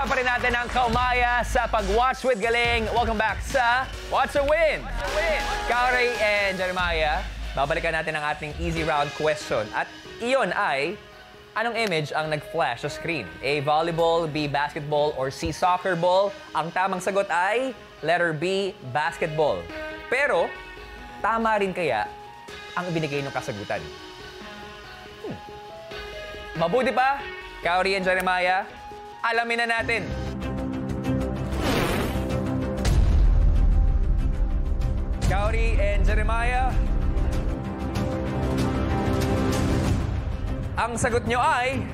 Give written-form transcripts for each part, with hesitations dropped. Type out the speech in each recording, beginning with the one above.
Kasama pa rin natin ang kaumaya sa Pag-Watch with Galing. Welcome back sa Watch or Win! Kaori and Jeremiah, babalikan natin ang ating easy round question. At iyon ay, anong image ang nag-flash sa screen? A. Volleyball, B. Basketball, or C. Soccer ball? Ang tamang sagot ay letter B. Basketball. Pero, tama rin kaya ang ibinigay ng kasagutan? Mabuti pa, Kaori and Jeremiah, alamin na natin. Kaori and Jeremiah, ang sagot nyo ay...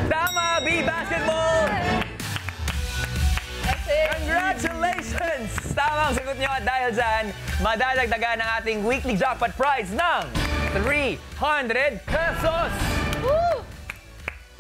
Tama, B, basketball! Congratulations! Tama ang sagot nyo at dahil dyan, madadagdagan ang ating weekly jackpot prize ng 300 pesos! Woo!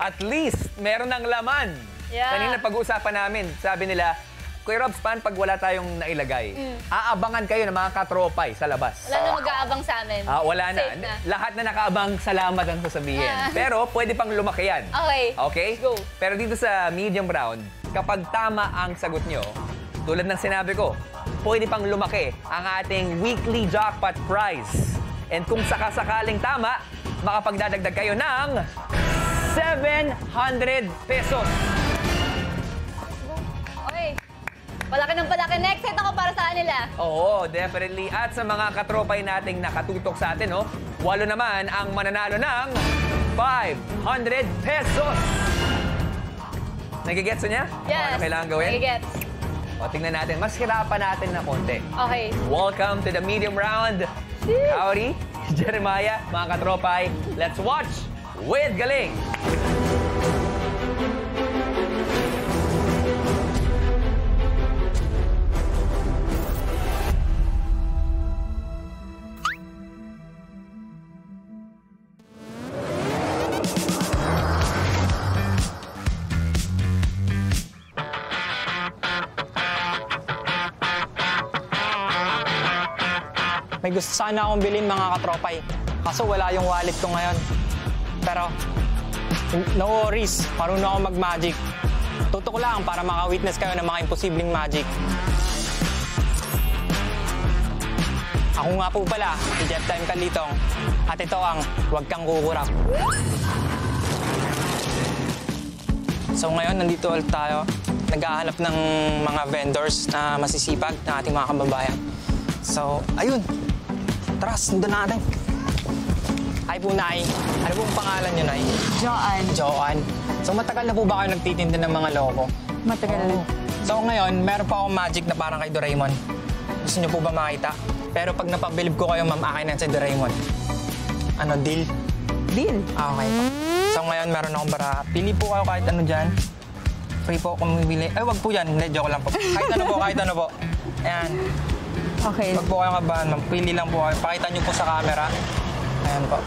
At least, meron ng laman. Yeah. Kanina pag-uusapan namin, sabi nila, Kuya Robs, paano pag wala tayong nailagay? Aabangan kayo ng mga katropay sa labas. Wala na mag-aabang sa amin. Wala na. Safe na. Lahat na nakaabang, salamat ang sasabihin. Pero pwede pang lumaki yan. Okay. Okay? Go. Pero dito sa medium round, kapag tama ang sagot nyo, tulad ng sinabi ko, pwede pang lumaki ang ating weekly jackpot prize. And kung sakasakaling tama, makapagdadagdag kayo ng 700 pesos. Okay. Palaki ng palaki. Next set ako para sa kanila. Oo, definitely. At sa mga katropay nating nakatutok sa atin, 8 naman ang mananalo ng 500 pesos. Nagigets niya? Yes. Ano kailangan gawin? Nagigets. O, tingnan natin. Mas hirapan natin na konti. Okay. Welcome to the medium round. Kaori, Jeremiah, mga katropay, let's watch with Galing. May gusto sana akong bilhin mga katropay. Kaso wala yung wallet ko ngayon. Pero, no worries. Marunong ako mag-magic. Tutok lang para maka-witness kayo ng mga imposibleng magic. Ako nga po pala, si Jeff Time Kalitong. At ito ang Huwag Kang Kukurap. So ngayon, nandito ulit tayo. Naghahanap ng mga vendors na masisipag na ating mga kababayan. So, ayun. Tara, sundan natin. Ay po, Nay. Ano pong pangalan niyo, Nay? Joan. Joan. So, matagal na po ba kayo nagtitinda ng mga loko? Matagal na. So, ngayon, meron pa akong magic na parang kay Doraemon. Gusto niyo po ba makita? Pero pag napabilib ko kayo, ma'am, akin na si Doraemon. Ano, deal? Deal. Okay po. So, ngayon, meron akong bara. Pili po kayo kahit ano dyan. Free po kung bumili. Ay, wag po yan. Hindi, joke lang po. Kahit ano po, kahit ano po. Ayan. Okay. Wag po kayong kabahan, ma'am. Pili lang po kayo. Pakita niyo po sa camera. Ayan po.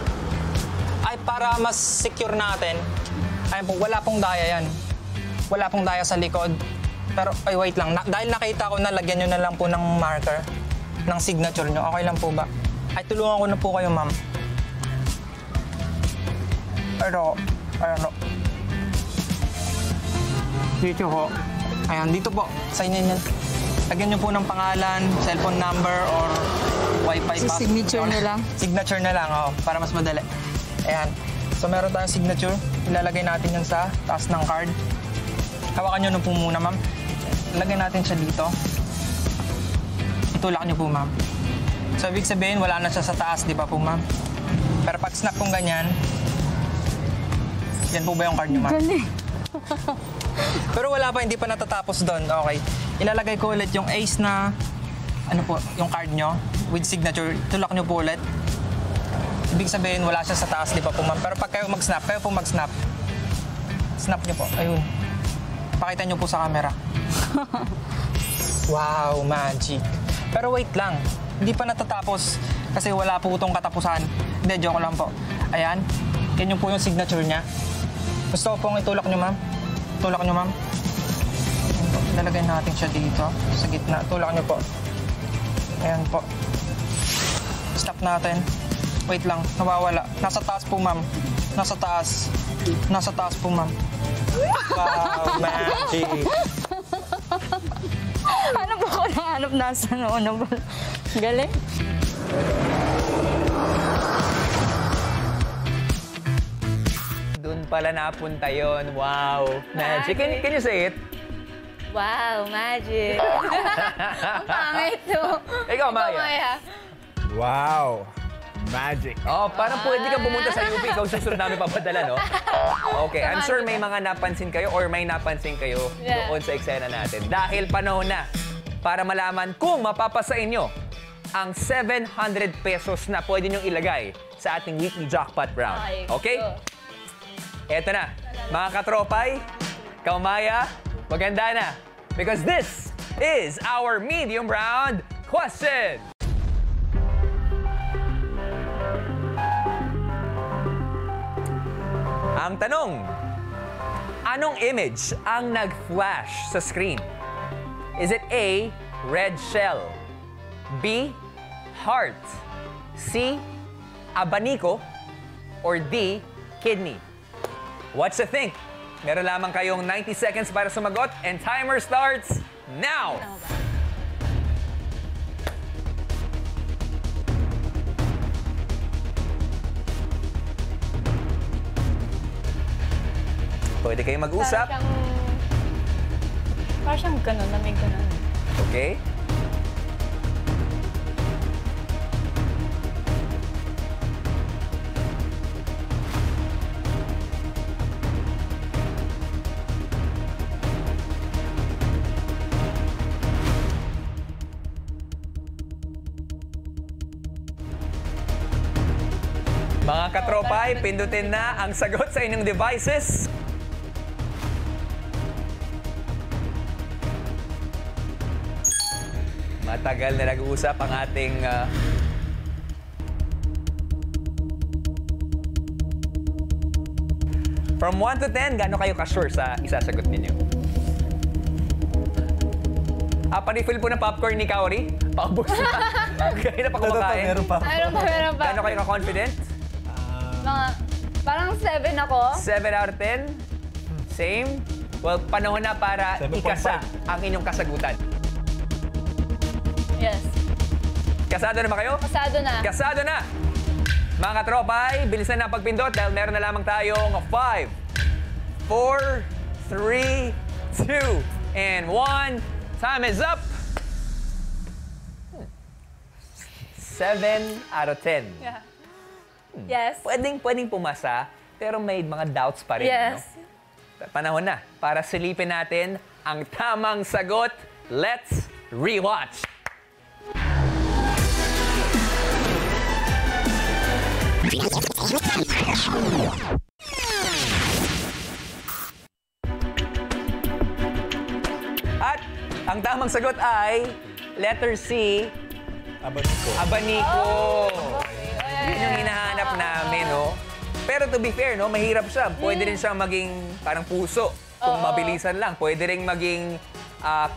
Ay, para mas secure natin, ayan po, wala pong daya yan. Wala pong daya sa likod. Pero, ay, wait lang. Dahil nakita ko na, lagyan nyo na lang po ng marker, ng signature nyo. Okay lang po ba? Ay, tulungan ko na po kayo, ma'am. Pero, ano. Dito po. Ayan, dito po. Sa inyo yan. Lagyan nyo po ng pangalan, cellphone number, or Wi-Fi password. Signature na lang? Signature na lang, para mas madali. Ayan. So, meron tayong signature. Ilalagay natin yun sa taas ng card. Hawakan nyo na po muna, ma'am. Lagyan natin siya dito. Itulak nyo po, ma'am. So, ibig sabihin, wala na siya sa taas, di ba po, ma'am? Pero pag snap kong ganyan, yan po ba yung card nyo, ma'am? Galing. Pero wala pa, hindi pa natatapos doon. Okay. Ilalagay ko ulit yung ace na, ano po, yung card nyo with signature. Tulak nyo po ulit. Ibig sabihin, wala siya sa taas, di ba po, ma'am? Pero pag kayo mag-snap, kayo po mag-snap. Snap nyo po. Ayun. Pakita nyo po sa camera. Wow, magic. Pero wait lang. Hindi pa natatapos kasi wala po itong katapusan. Hindi, joke lang po. Ayan. Yan yung po yung signature niya. Gusto ko pong itulak nyo, ma'am. Tulak nyo, ma'am. Lalagay natin siya dito sa gitna. Tulak nyo po. Ayan po. Stop natin. Wait lang, nawawala. Nasa taas po, ma'am. Nasa taas. Nasa taas po, ma'am. Wow, magic. Ano ba ako nahanap nasa noon? Galing. Doon pala napunta yon. Wow. Magic. Can you say it? Wow, magic. Ang pangit to. Ikaw, Maya. Wow. Magic. Oh, parang pwede kang pumunta sa UP. Ikaw susunod namin papadala, no? Okay, I'm sure may mga napansin kayo or may napansin kayo doon sa eksena natin. Dahil panahon na para malaman kung mapapasa inyo ang 700 pesos na pwede nyong ilagay sa ating weekly jackpot round. Okay? Eto na. Mga katropay, Maya, maganda na. Because this is our medium round question. Ang tanong, anong image ang nag-flash sa screen? Is it A, red shell, B, heart, C, abaniko, or D, kidney? What's the think? Meron lamang kayong 90 seconds para sumagot and timer starts now! Pwede kayong mag-usap. Parang siyang ganun, na may ganun. Okay? Mga katropay, pindutin na ang sagot sa inyong devices. Matagal na nag-uusap ang ating From 1 to 10, gaano kayo ka-sure sa isasagot ninyo? Pa-refill po ng popcorn ni Kaori? Paubos na. Kaya na pa kumakain. Meron pa. Meron pa. Gaano kayo ka-confident? Mga, parang 7 ako. 7 out of 10? Same? Well, panahon na para 7.5. ikasa ang inyong kasagutan. Yes. Kasado na ba kayo? Pasado na. Kasado na! Mga katropay, bilisan na ang pagpindot dahil meron na lamang tayong 5, 4, 3, 2, and 1. Time is up! 7 out of 10. Yeah. Yes. Pwedeng pumasa, pero may mga doubts pa rin. Yes. No? Panahon na para silipin natin ang tamang sagot. Let's rewatch! At ang tamang sagot ay letter C, Abaniko. abaniko. Yun yung hinahanap namin, no? Pero to be fair, no, mahirap siya. Pwede rin siyang maging parang puso kung mabilisan lang. Pwede rin maging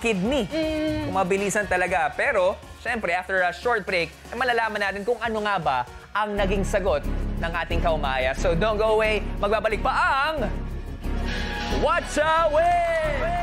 kidney kung mabilisan talaga. Pero, syempre, after a short break, ay malalaman natin kung ano nga ba ang naging sagot ng ating kaumaya. So don't go away. Magbabalik pa ang What's a Win!